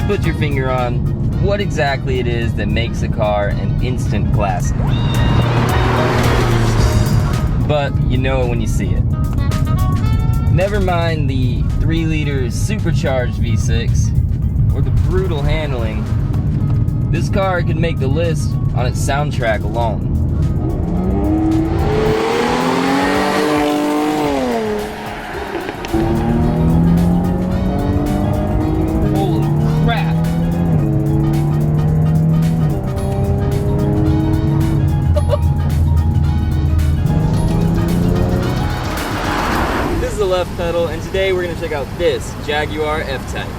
put your finger on what exactly it is that makes a car an instant classic. But you know it when you see it. Never mind the 3-liter supercharged V6 or the brutal handling, this car could make the list on its soundtrack alone. Holy crap! This is the left pedal, and today we're going to check out this Jaguar F-Type.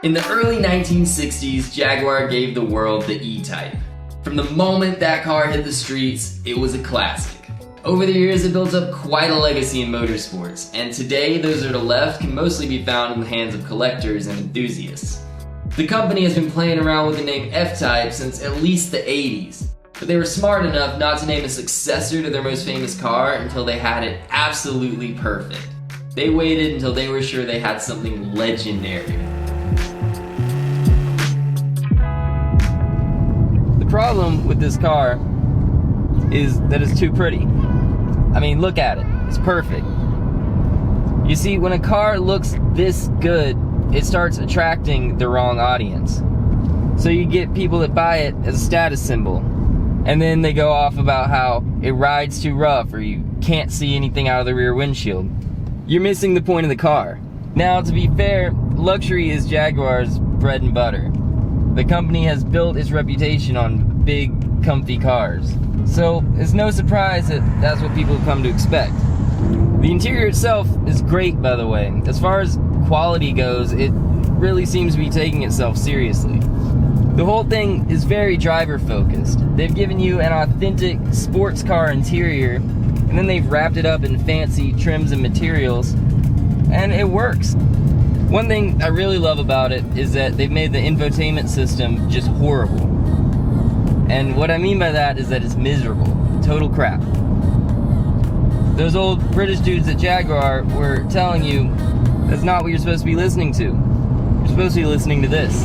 In the early 1960s, Jaguar gave the world the E-Type. From the moment that car hit the streets, it was a classic. Over the years, it built up quite a legacy in motorsports, and today those that are left can mostly be found in the hands of collectors and enthusiasts. The company has been playing around with the name F-Type since at least the 80s, but they were smart enough not to name a successor to their most famous car until they had it absolutely perfect. They waited until they were sure they had something legendary. The problem with this car is that it's too pretty. I mean, look at it. It's perfect. You see, when a car looks this good, it starts attracting the wrong audience. So you get people that buy it as a status symbol, and then they go off about how it rides too rough or you can't see anything out of the rear windshield. You're missing the point of the car. Now, to be fair, luxury is Jaguar's bread and butter. The company has built its reputation on big, comfy cars. So it's no surprise that that's what people come to expect. The interior itself is great, by the way. As far as quality goes, it really seems to be taking itself seriously. The whole thing is very driver focused. They've given you an authentic sports car interior, and then they've wrapped it up in fancy trims and materials, and it works. One thing I really love about it is that they've made the infotainment system just horrible. And what I mean by that is that it's miserable. Total crap. Those old British dudes at Jaguar were telling you that's not what you're supposed to be listening to. You're supposed to be listening to this.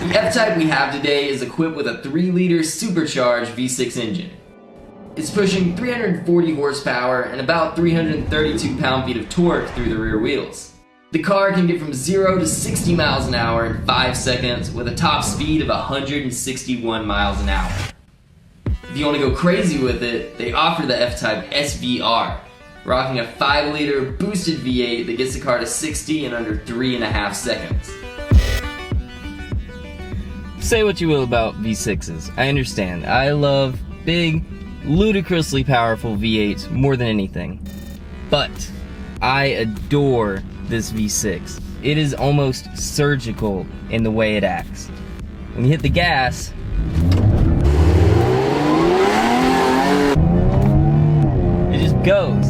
The F-Type we have today is equipped with a 3-liter supercharged V6 engine. It's pushing 340 horsepower and about 332 pound-feet of torque through the rear wheels. The car can get from 0 to 60 miles an hour in 5 seconds with a top speed of 161 miles an hour. If you want to go crazy with it, they offer the F-Type SVR, rocking a 5-liter boosted V8 that gets the car to 60 in under 3.5 seconds. Say what you will about V6s, I understand. I love big, ludicrously powerful V8s more than anything. But I adore this V6. It is almost surgical in the way it acts. When you hit the gas, it just goes.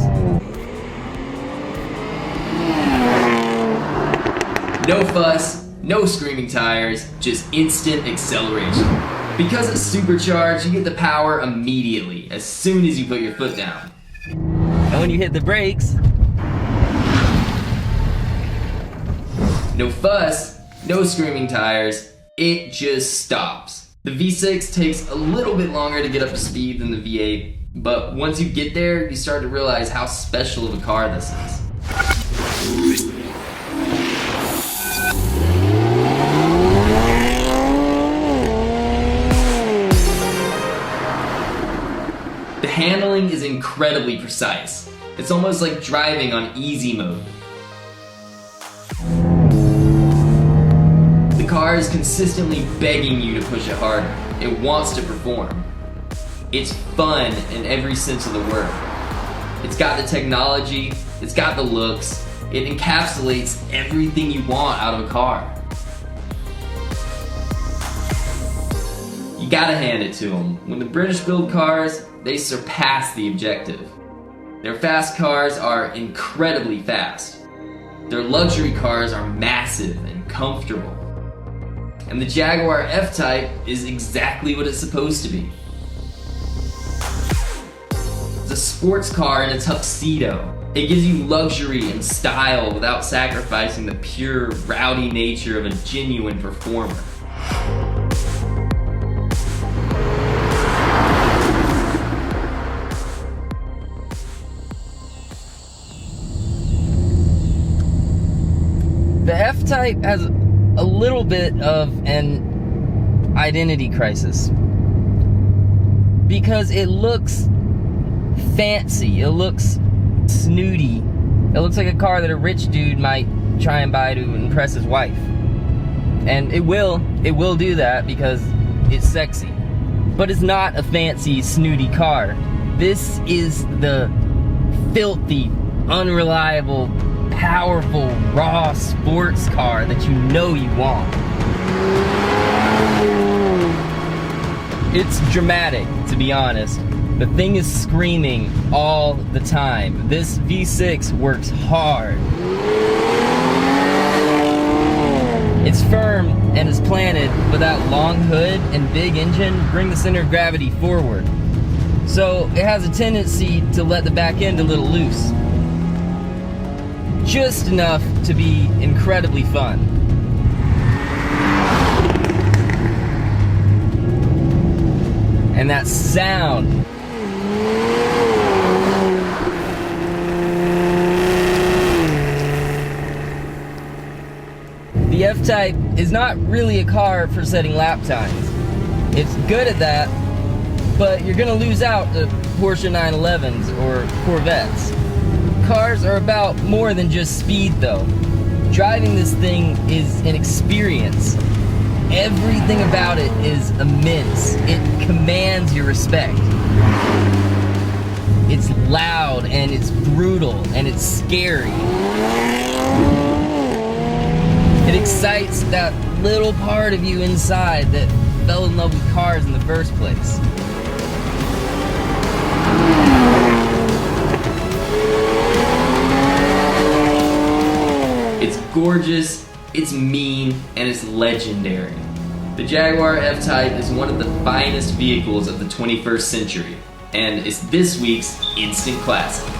No fuss, no screaming tires, just instant acceleration. Because it's supercharged, you get the power immediately, as soon as you put your foot down. And when you hit the brakes, no fuss, no screaming tires, it just stops. The V6 takes a little bit longer to get up to speed than the V8, but once you get there, you start to realize how special of a car this is. The handling is incredibly precise. It's almost like driving on easy mode. The car is consistently begging you to push it harder. It wants to perform. It's fun in every sense of the word. It's got the technology, it's got the looks, it encapsulates everything you want out of a car. You gotta hand it to them. When the British build cars, they surpass the objective. Their fast cars are incredibly fast. Their luxury cars are massive and comfortable. And the Jaguar F-Type is exactly what it's supposed to be. It's a sports car in a tuxedo. It gives you luxury and style without sacrificing the pure, rowdy nature of a genuine performer. The F-Type has a little bit of an identity crisis because it looks fancy, it looks snooty, it looks like a car that a rich dude might try and buy to impress his wife. And it will do that because it's sexy. But it's not a fancy, snooty car. This is the filthy, unreliable, powerful, raw sports car that you know you want. It's dramatic, to be honest. The thing is screaming all the time. This V6 works hard. It's firm and is planted, but that long hood and big engine bring the center of gravity forward. So it has a tendency to let the back end a little loose. Just enough to be incredibly fun. And that sound. The F-Type is not really a car for setting lap times. It's good at that, but you're gonna lose out to Porsche 911s or Corvettes. Cars are about more than just speed though. Driving this thing is an experience. Everything about it is immense. It commands your respect. It's loud and it's brutal and it's scary. It excites that little part of you inside that fell in love with cars in the first place. It's gorgeous, it's mean, and it's legendary. The Jaguar F-Type is one of the finest vehicles of the 21st century, and it's this week's instant classic.